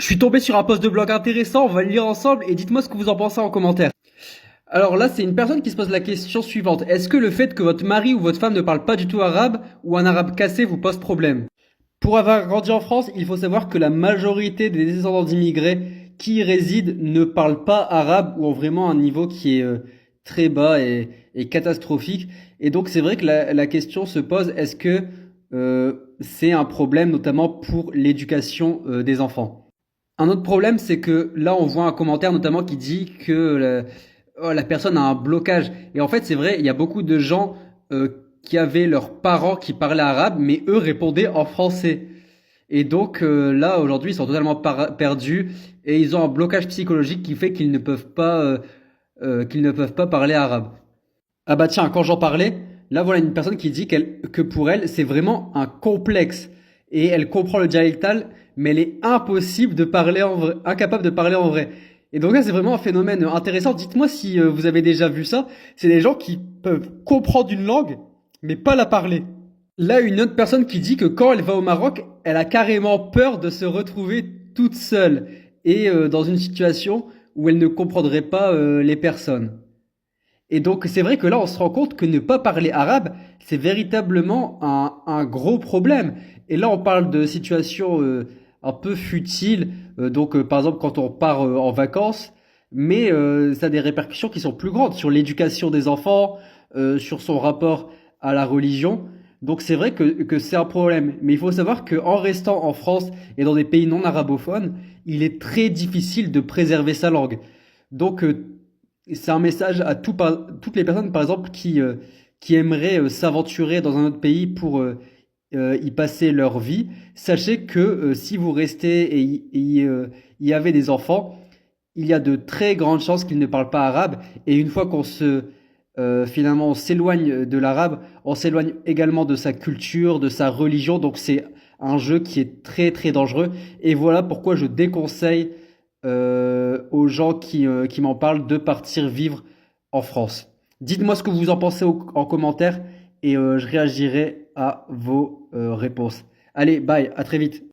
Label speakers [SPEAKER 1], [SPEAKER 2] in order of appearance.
[SPEAKER 1] Je suis tombé sur un post de blog intéressant, on va le lire ensemble et dites-moi ce que vous en pensez en commentaire. Alors là, c'est une personne qui se pose la question suivante. Est-ce que le fait que votre mari ou votre femme ne parle pas du tout arabe ou un arabe cassé vous pose problème? Pour avoir grandi en France, il faut savoir que la majorité des descendants d'immigrés qui y résident ne parlent pas arabe ou ont vraiment un niveau qui est très bas et catastrophique. Et donc c'est vrai que la question se pose, est-ce que c'est un problème notamment pour l'éducation des enfants? Un autre problème, c'est que là, on voit un commentaire notamment qui dit que la personne a un blocage. Et en fait, c'est vrai, il y a beaucoup de gens qui avaient leurs parents qui parlaient arabe, mais eux répondaient en français. Et donc là, aujourd'hui, ils sont totalement perdus et ils ont un blocage psychologique qui fait qu'ils ne peuvent pas parler arabe. Ah bah tiens, quand j'en parlais, là voilà une personne qui dit que pour elle, c'est vraiment un complexe. Et elle comprend le dialectal, mais elle est impossible de parler en vrai, incapable de parler en vrai. Et donc là, c'est vraiment un phénomène intéressant. Dites-moi si vous avez déjà vu ça. C'est des gens qui peuvent comprendre une langue, mais pas la parler. Là, une autre personne qui dit que quand elle va au Maroc, elle a carrément peur de se retrouver toute seule et dans une situation où elle ne comprendrait pas les personnes. Et donc c'est vrai que là on se rend compte que ne pas parler arabe, c'est véritablement un gros problème. Et là on parle de situations un peu futiles, par exemple quand on part en vacances, mais ça a des répercussions qui sont plus grandes sur l'éducation des enfants, sur son rapport à la religion. Donc c'est vrai que c'est un problème. Mais il faut savoir qu'en restant en France et dans des pays non arabophones, il est très difficile de préserver sa langue. Donc c'est un message à toutes les personnes, par exemple, qui aimeraient s'aventurer dans un autre pays pour y passer leur vie. Sachez que si vous restez y avez des enfants, il y a de très grandes chances qu'ils ne parlent pas arabe. Et une fois finalement, on s'éloigne de l'arabe, on s'éloigne également de sa culture, de sa religion. Donc c'est un jeu qui est très très dangereux. Et voilà pourquoi je déconseille aux gens qui m'en parlent de partir vivre en France. Dites-moi ce que vous en pensez en commentaire et je réagirai à vos réponses. Allez, bye, à très vite.